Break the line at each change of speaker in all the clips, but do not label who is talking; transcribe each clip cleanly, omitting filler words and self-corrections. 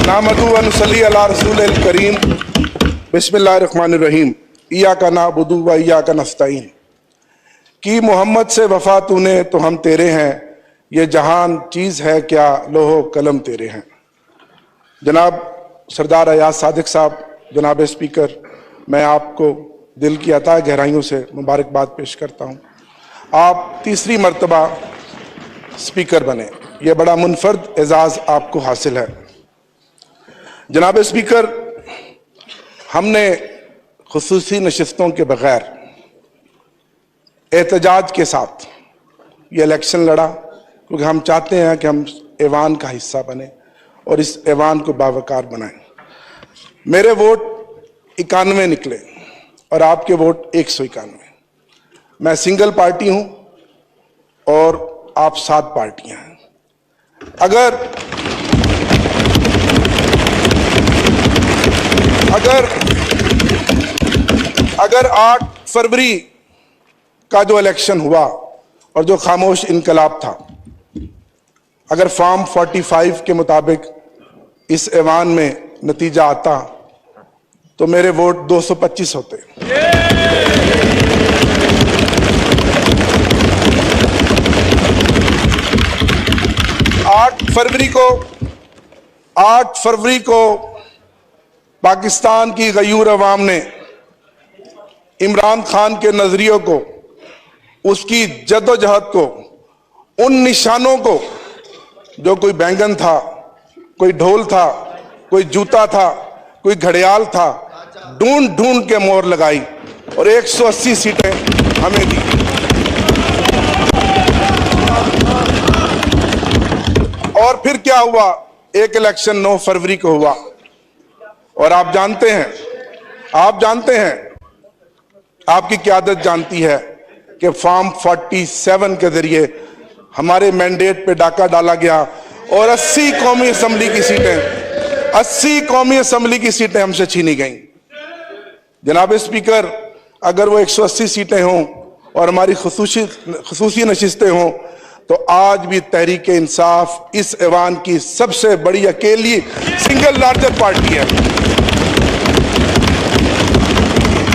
नामदू व नसल्ली अला रसूलिल करीम बिस्मिल्लाहिर्रहमानिर्रहीम इय्याका नअबुदु व इय्याका नस्तईन। कि मोहम्मद से वफा तूने तो हम तेरे हैं, ये जहान चीज़ है क्या लोहो कलम तेरे हैं। जनाब सरदार अयाज सादिक साहब, जनाब स्पीकर, मैं आपको दिल की अता गहराइयों से मुबारकबाद पेश करता हूँ। आप तीसरी मर्तबा स्पीकर बने, ये बड़ा मुनफर्द एजाज़ आपको हासिल है। जनाब स्पीकर, हमने खुसूसी नशिस्तों के बगैर एहतजाज के साथ ये इलेक्शन लड़ा, क्योंकि हम चाहते हैं कि हम ऐवान का हिस्सा बने और इस ऐवान को बावकार बनाएं। मेरे वोट 91 निकले और आपके वोट 191। मैं सिंगल पार्टी हूं और आप 7 पार्टियां हैं। अगर 8 फरवरी का जो इलेक्शन हुआ और जो खामोश इनकलाब था, अगर फॉर्म 45 के मुताबिक इस ऐवान में नतीजा आता तो मेरे वोट 225 होते। आठ फरवरी को पाकिस्तान की गयूर अवाम ने इमरान खान के नजरियों को, उसकी जद्दोजहद को, उन निशानों को, जो कोई बैंगन था, कोई ढोल था, कोई जूता था, कोई घड़ियाल था, ढूंढ ढूंढ के मोहर लगाई और 180 सीटें हमें दी। और फिर क्या हुआ? एक इलेक्शन 9 फरवरी को हुआ और आप जानते हैं, आपकी क़यादत जानती है कि फॉर्म 47 के जरिए हमारे मैंडेट पे डाका डाला गया और 80 कौमी असम्बली की सीटें हमसे छीनी गईं। जनाब स्पीकर, अगर वो 180 सीटें हों और हमारी खुसूसी नशिस्तें हों तो आज भी तहरीक इंसाफ इस ऐवान की सबसे बड़ी अकेली सिंगल लार्जर पार्टी है।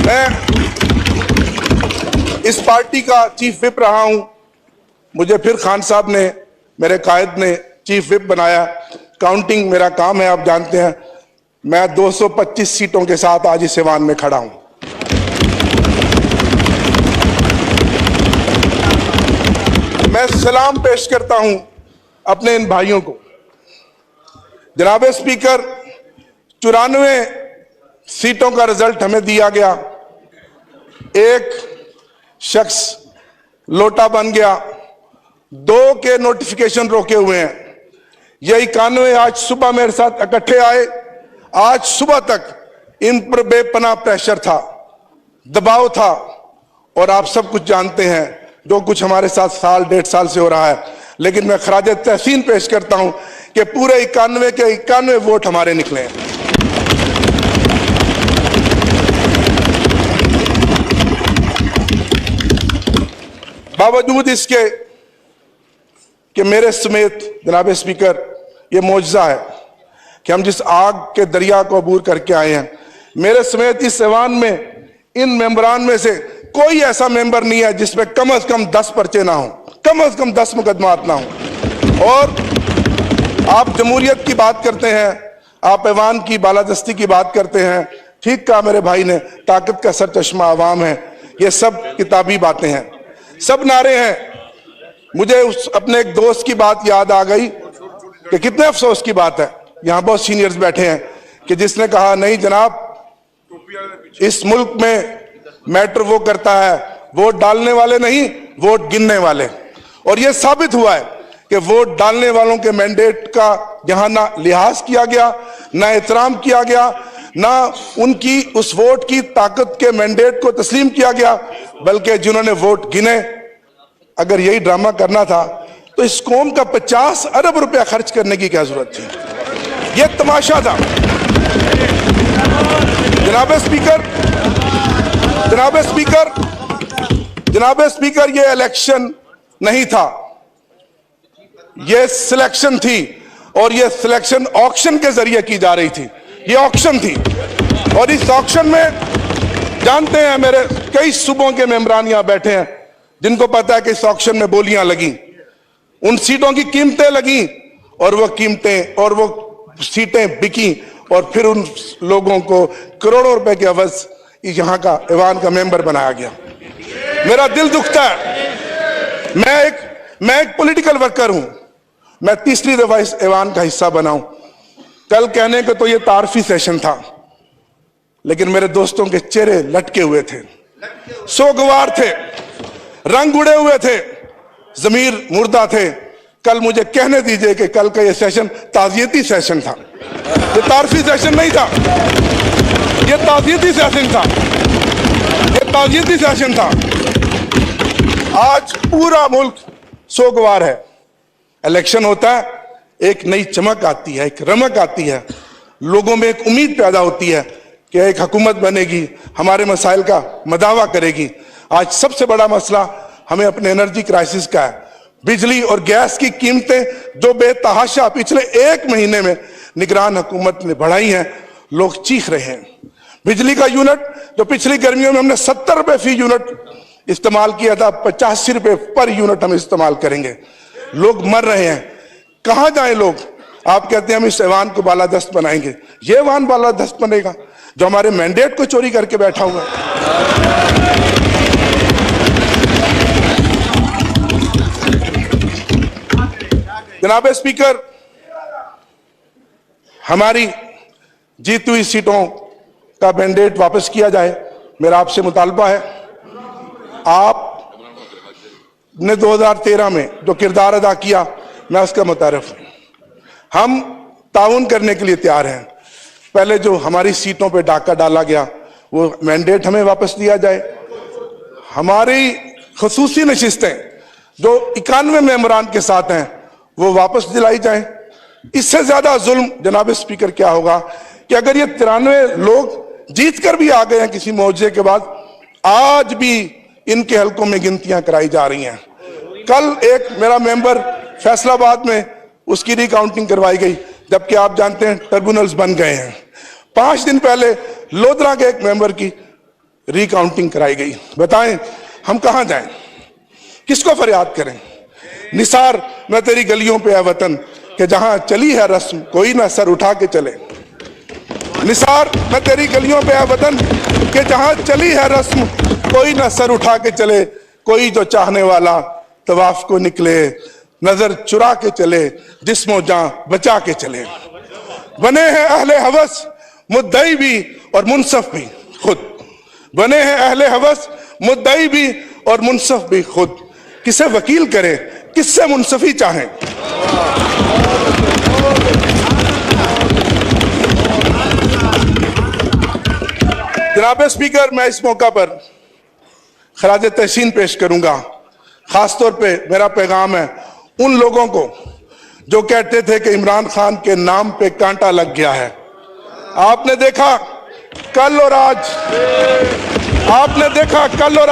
मैं इस पार्टी का चीफ विप रहा हूं। मुझे फिर खान साहब ने, मेरे कायद ने चीफ विप बनाया। काउंटिंग मेरा काम है, आप जानते हैं। मैं 225 सीटों के साथ आज इस ऐवान में खड़ा हूं। मैं सलाम पेश करता हूं अपने इन भाइयों को। जनाब स्पीकर, 94 सीटों का रिजल्ट हमें दिया गया। एक शख्स लोटा बन गया, 2 के नोटिफिकेशन रोके हुए हैं। ये 91 आज सुबह मेरे साथ इकट्ठे आए। आज सुबह तक इन पर बेपनाह प्रेशर था, दबाव था, और आप सब कुछ जानते हैं जो कुछ हमारे साथ साल 1.5 साल से हो रहा है। लेकिन मैं खराज तहसीन पेश करता हूं कि पूरे 91 के 91 वोट हमारे निकले हैं। बावजूद इसके कि मेरे समेत, जनाब स्पीकर, ये मौजज़ा है कि हम जिस आग के दरिया को अबूर करके आए हैं, मेरे समेत इस ऐवान में इन मेंबरान में से कोई ऐसा मेंबर नहीं है जिसमें कम से कम 10 पर्चे ना हो, कम से कम 10 मुकदमात ना हो। और आप जमहूरियत की बात करते हैं, आप ऐवान की बालादस्ती की बात करते हैं। ठीक कहा मेरे भाई ने, ताकत का सरचश्मा आवाम है। ये सब किताबी बातें हैं, सब नारे हैं। मुझे उस अपने एक दोस्त की बात याद आ गई कि कितने अफसोस की बात है, यहाँ बहुत सीनियर्स बैठे हैं, कि जिसने कहा नहीं जनाब, इस मुल्क में मैटर वो करता है वोट डालने वाले नहीं, वोट गिनने वाले। और ये साबित हुआ है कि वोट डालने वालों के मैंडेट का यहां ना लिहाज किया गया, ना एहतराम किया गया, ना उनकी उस वोट की ताकत के मैंडेट को तस्लीम किया गया, बल्कि जिन्होंने वोट गिने, अगर यही ड्रामा करना था तो इस कौम का 50 अरब रुपया खर्च करने की क्या जरूरत थी? यह तमाशा था। जनाब स्पीकर, ये इलेक्शन नहीं था, ये सिलेक्शन थी। और ये सिलेक्शन ऑक्शन के जरिए की जा रही थी। ये ऑक्शन थी और इस ऑक्शन में जानते हैं मेरे कई सूबों के मेंबरान यहां बैठे हैं जिनको पता है कि इस ऑक्शन में बोलियां लगी, उन सीटों की कीमतें लगी और वो कीमतें और वो सीटें बिकी और फिर उन लोगों को करोड़ों रुपए के अवज यहां का ऐवान का मेंबर बनाया गया। मेरा दिल दुखता है। मैं एक पॉलिटिकल वर्कर हूं। मैं तीसरी दफा इस ऐवान का हिस्सा बना हूं। कल कहने को तो ये तारफी सेशन था, लेकिन मेरे दोस्तों के चेहरे लटके हुए थे, सोगवार थे, रंग उड़े हुए थे, जमीर मुर्दा थे। कल मुझे कहने दीजिए कि कल का ये सेशन ताजियती सेशन था, ये तारफी सेशन नहीं था, ये ताजियती सेशन था, ये ताजियती सेशन था। आज पूरा मुल्क सोगवार है। इलेक्शन होता है, एक नई चमक आती है, एक रमक आती है, लोगों में एक उम्मीद पैदा होती है कि एक हुकूमत बनेगी, हमारे मसाइल का मदावा करेगी। आज सबसे बड़ा मसला हमें अपने एनर्जी क्राइसिस का है। बिजली और गैस की कीमतें जो बेतहाशा पिछले एक महीने में निगरान हुकूमत ने बढ़ाई हैं, लोग चीख रहे हैं। बिजली का यूनिट जो पिछली गर्मियों में हमने 70 रुपए फी यूनिट इस्तेमाल किया था, 85 रुपए पर यूनिट हम इस्तेमाल करेंगे। लोग मर रहे हैं, कहां जाएं लोग? आप कहते हैं हम इस ऐवान को बालादस्त बनाएंगे। ये ऐवान बालादस्त बनेगा जो हमारे मैंडेट को चोरी करके बैठा हुआ है। जनाब स्पीकर, हमारी जीती हुई सीटों का मैंडेट वापस किया जाए, मेरा आपसे मुतालबा है। आपने 2013 में जो किरदार अदा किया, मैं उसका मुतारिफ हूं। हम ताउन करने के लिए तैयार हैं। पहले जो हमारी सीटों पे डाका डाला गया, वो मैंडेट हमें वापस दिया जाए। हमारी खसूसी नशिस्तें जो 91 मेंबरान के साथ हैं, वो वापस दिलाई जाएं। इससे ज्यादा जुल्म जनाब स्पीकर क्या होगा कि अगर ये 93 लोग जीत कर भी आ गए हैं किसी मौजे के बाद, आज भी इनके हलकों में गिनतियां कराई जा रही हैं। कल एक मेरा मेंबर फैसलाबाद में उसकी रिकाउंटिंग करवाई गई, जबकि आप जानते हैं ट्रिब्यूनल्स बन गए हैं। 5 दिन पहले लोधरा के एक मेंबर की रिकाउंटिंग कराई गई। बताएं हम कहां जाएं, किसको फरियाद करें? निसार मैं तेरी गलियों पे है वतन कि जहां चली है रस्म कोई ना सर उठा के चले। निसार मैं तेरी गलियों पे है वतन कि जहां चली है रस्म कोई ना सर उठा के चले। कोई जो चाहने वाला तवाफ को निकले, नजर चुरा के चले, जिस्मो जां बचा के चले। बने हैं अहले हवस मुद्दई भी और मुनसफ भी खुद। बने हैं अहले हवस मुद्दई भी और मुनसफ भी खुद। किसे वकील करें, किससे मुनसफी चाहें? जनाब स्पीकर, मैं इस मौका पर खराज तहसीन पेश करूंगा। खासतौर पे मेरा पैगाम है उन लोगों को जो कहते थे कि इमरान खान के नाम पे कांटा लग गया है। आपने देखा कल और आज, आपने देखा कल और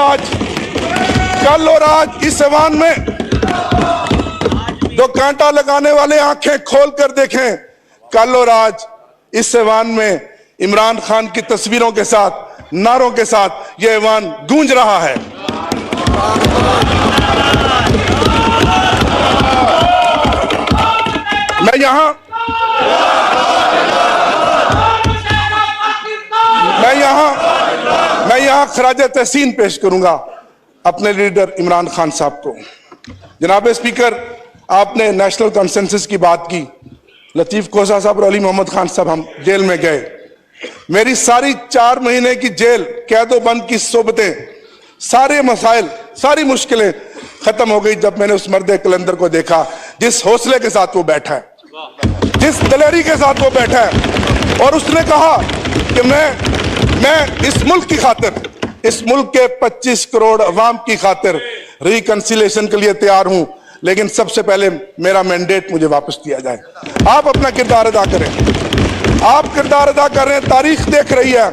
आज इस ऐवान में जो कांटा लगाने वाले आंखें खोल कर देखें, कल और आज इस ऐवान में इमरान खान की तस्वीरों के साथ, नारों के साथ यह ऐवान गूंज रहा है। मैं यहां खराज तहसीन पेश करूंगा अपने लीडर इमरान खान साहब को। जनाब स्पीकर, आपने नेशनल कंसेंसस की बात की। लतीफ कोसा साहब और अली मोहम्मद खान साहब हम जेल में गए। मेरी सारी 4 महीने की जेल कैदो बंद की सोबतें, सारे मसाइल, सारी मुश्किलें खत्म हो गई जब मैंने उस मर्द कलंदर को देखा, जिस हौसले के साथ वो बैठा है, जिस दलेरी के साथ वो बैठा है। और उसने कहा कि मैं इस मुल्क की खातिर, इस मुल्क के 25 करोड़ अवाम की खातिर रिकंसिलेशन के लिए तैयार हूं, लेकिन सबसे पहले मेरा मैंडेट मुझे वापस दिया जाए। आप अपना किरदार अदा करें, आप किरदार अदा कर रहे हैं। तारीख देख रही है,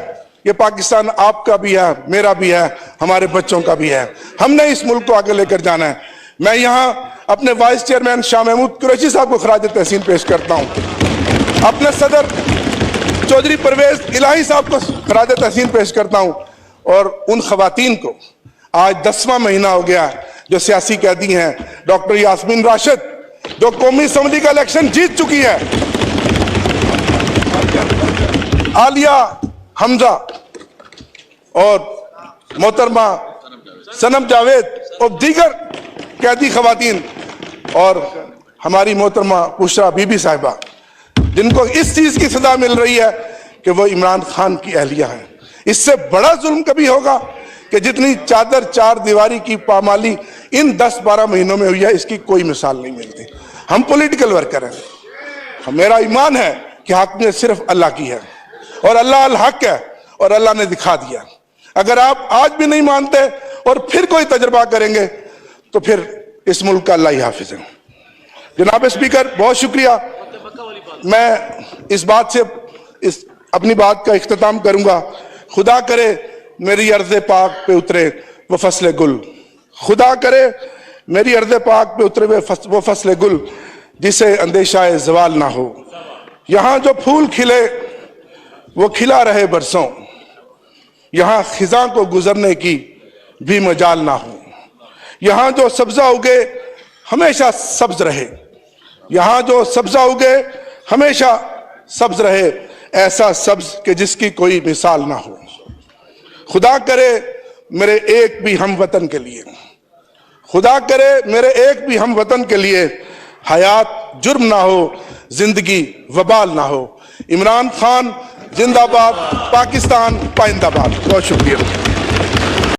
ये पाकिस्तान आपका भी है, मेरा भी है, हमारे बच्चों का भी है। हमने इस मुल्क को आगे लेकर जाना है। मैं यहां अपने वाइस चेयरमैन शाह महमूद कुरैशी साहब को खराज तहसीन पेश करता हूं, अपने सदर चौधरी परवेज इलाही साहब को खराज तहसीन पेश करता हूं, और उन खवातीन को आज 10वां महीना हो गया जो सियासी कैदी हैं, डॉक्टर यास्मीन राशिद जो कौमी असम्बली का इलेक्शन जीत चुकी है, आलिया हमजा और मोहतरमा सनम जावेद और दीगर कैदी खवातीन, और हमारी मोहतरमा बुशरा बीबी साहिबा, जिनको इस चीज की सजा मिल रही है कि वो इमरान खान की अहलिया है। इससे बड़ा जुल्म कभी होगा कि जितनी चादर चार दीवारी की पामाली इन 10-12 महीनों में हुई है, इसकी कोई मिसाल नहीं मिलती। हम पॉलिटिकल वर्कर हैं, मेरा ईमान है कि हक़ सिर्फ अल्लाह की है और अल्लाह अल हक है, और अल्लाह ने दिखा दिया। अगर आप आज भी नहीं मानते और फिर कोई तजर्बा करेंगे तो फिर इस मुल्क का अल्लाह ही हाफिज है। जनाब स्पीकर, बहुत शुक्रिया। मैं इस बात से अपनी बात का इख्तिताम करूंगा। खुदा करे मेरी अर्ज़ पाक पे उतरे वो फसले गुल, खुदा करे मेरी अर्ज़ पाक पे उतरे वो फसले गुल जिसे अंदेशाए ज़वाल ना हो। यहाँ जो फूल खिले वो खिला रहे बरसों, यहाँ खिज़ां को गुजरने की भी मजाल ना हो। यहाँ जो सब्जा उगे हमेशा सब्ज रहे, यहाँ जो सब्जा उगे हमेशा सब्ज रहे, ऐसा सब्ज कि जिसकी कोई मिसाल ना हो। खुदा करे मेरे एक भी हम वतन के लिए, खुदा करे मेरे एक भी हम वतन के लिए हयात जुर्म ना हो, जिंदगी वबाल ना हो। इमरान खान जिंदाबाद, पाकिस्तान पाइंदाबाद। बहुत शुक्रिया।